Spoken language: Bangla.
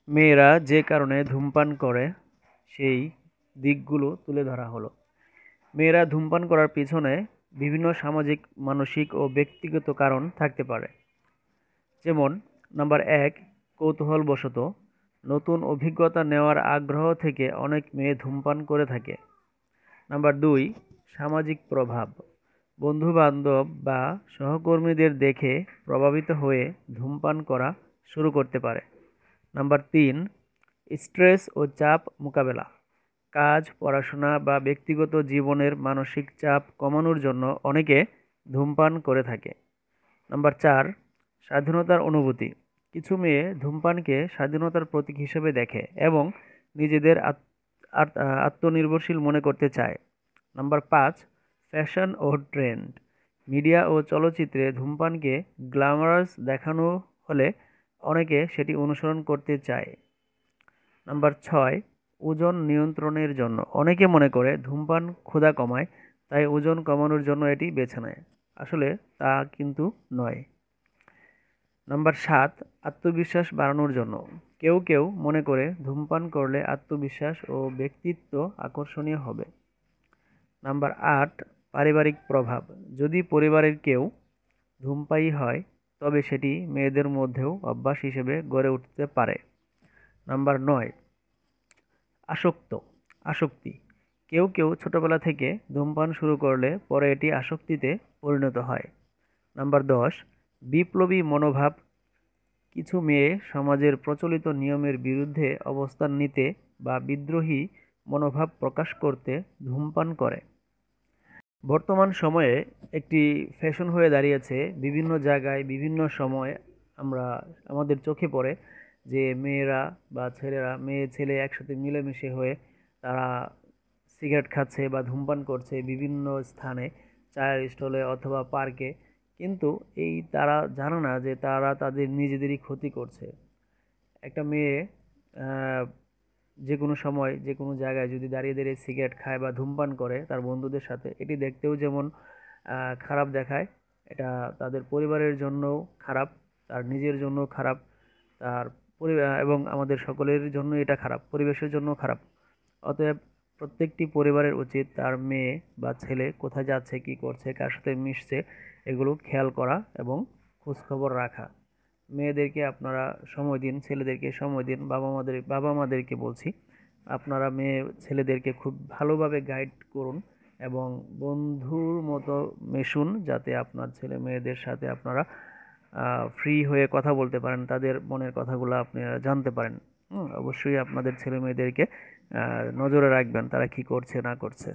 মেয়েরা যে কারণে ধূমপান করে সেই দিকগুলো তুলে ধরা হলো। মেয়েরা ধূমপান করার পিছনে বিভিন্ন সামাজিক, মানসিক ও ব্যক্তিগত কারণ থাকতে পারে। যেমন নাম্বার ১, কৌতূহলবশত। নতুন অভিজ্ঞতা নেওয়ার আগ্রহ থেকে অনেক মেয়ে ধূমপান করে থাকে। নাম্বার ২, সামাজিক প্রভাব। বন্ধু-বান্ধব বা সহকর্মীদের দেখে প্রভাবিত হয়ে ধূমপান করা শুরু করতে পারে। নাম্বার ৩, স্ট্রেস ও চাপ মোকাবেলা। কাজ, পড়াশোনা বা ব্যক্তিগত জীবনের মানসিক চাপ কমানোর জন্য অনেকে ধূমপান করে থাকে। নাম্বার ৪, স্বাধীনতার অনুভূতি। কিছু মেয়ে ধূমপানকে স্বাধীনতার প্রতীক হিসেবে দেখে এবং নিজেদের আত্মনির্ভরশীল মনে করতে চায়। নাম্বার ৫, ফ্যাশন ও ট্রেন্ড। মিডিয়া ও চলচ্চিত্রে ধূমপানকে গ্ল্যামারাস দেখানো হলে অনেকে সেটি অনুসরণ করতে চায়। নাম্বার ৬, ওজন নিয়ন্ত্রণের জন্য। অনেকে মনে করে ধূমপান ক্ষুধা কমায়, তাই ওজন কমানোর জন্য এটি বেছে নেয়। আসলে তা কিন্তু নয়। নাম্বার ৭, আত্মবিশ্বাস বাড়ানোর জন্য। কেউ কেউ মনে করে ধূমপান করলে আত্মবিশ্বাস ও ব্যক্তিত্ব আকর্ষণীয় হবে। নাম্বার ৮, পারিবারিক প্রভাব। যদি পরিবারের কেউ ধূমপায়ী হয় তবে সেটি মেয়েদের মধ্যেও অভ্যাস হিসেবে গড়ে উঠতে পারে। নাম্বার ৯, আসক্তি। কেউ কেউ ছোটবেলা থেকে ধূমপান শুরু করলে পরে এটি আসক্তিতে পরিণত হয়। নাম্বার ১০, বিপ্লবী মনোভাব। কিছু মেয়ে সমাজের প্রচলিত নিয়মের বিরুদ্ধে অবস্থান নিতে বা বিদ্রোহী মনোভাব প্রকাশ করতে ধূমপান করে। বর্তমান সময়ে একটি ফ্যাশন হয়ে দাঁড়িয়েছে, বিভিন্ন জায়গায় বিভিন্ন সময় আমরা আমাদের চোখে পড়ে যে মেয়েরা বা ছেলেরা, মেয়ে ছেলে একসাথে মিলেমিশে হয়ে তারা সিগারেট খাচ্ছে বা ধূমপান করছে বিভিন্ন স্থানে, চায়ের স্টলে অথবা পার্কে। কিন্তু তারা জানে না যে তারা তাদের নিজেদেরই ক্ষতি করছে। একটা মেয়ে যে কোনো সময় যে কোনো জায়গায় যদি দাঁড়িয়ে দাঁড়িয়ে সিগারেট খায় বা ধূমপান করে তার বন্ধুদের সাথে, এটি দেখতেও যেমন খারাপ দেখায়, এটা তাদের পরিবারের জন্যও খারাপ, তার নিজের জন্য খারাপ, তার এবং আমাদের সকলের জন্য এটা খারাপ, পরিবেশের জন্য খারাপ। অতএব প্রত্যেকটি পরিবারের উচিত তার মেয়ে বা ছেলে কোথায় যাচ্ছে, কি করছে, কার সাথে মিশছে, এগুলো খেয়াল করা এবং খোঁজখবর রাখা। মেয়েদেরকে আপনারা সময় দিন, ছেলেদেরকে সময় দিন। বাবা মাদেরকে বলছি, আপনারা মেয়ে ছেলেদেরকে খুব ভালোভাবে গাইড করুন এবং বন্ধুর মতো মেশুন, যাতে আপনার ছেলে মেয়েদের সাথে আপনারা ফ্রি হয়ে কথা বলতে পারেন, তাদের মনের কথাগুলো আপনারা জানতে পারেন। অবশ্যই আপনাদের ছেলে মেয়েদেরকে নজরে রাখবেন তারা কি করছে না করছে।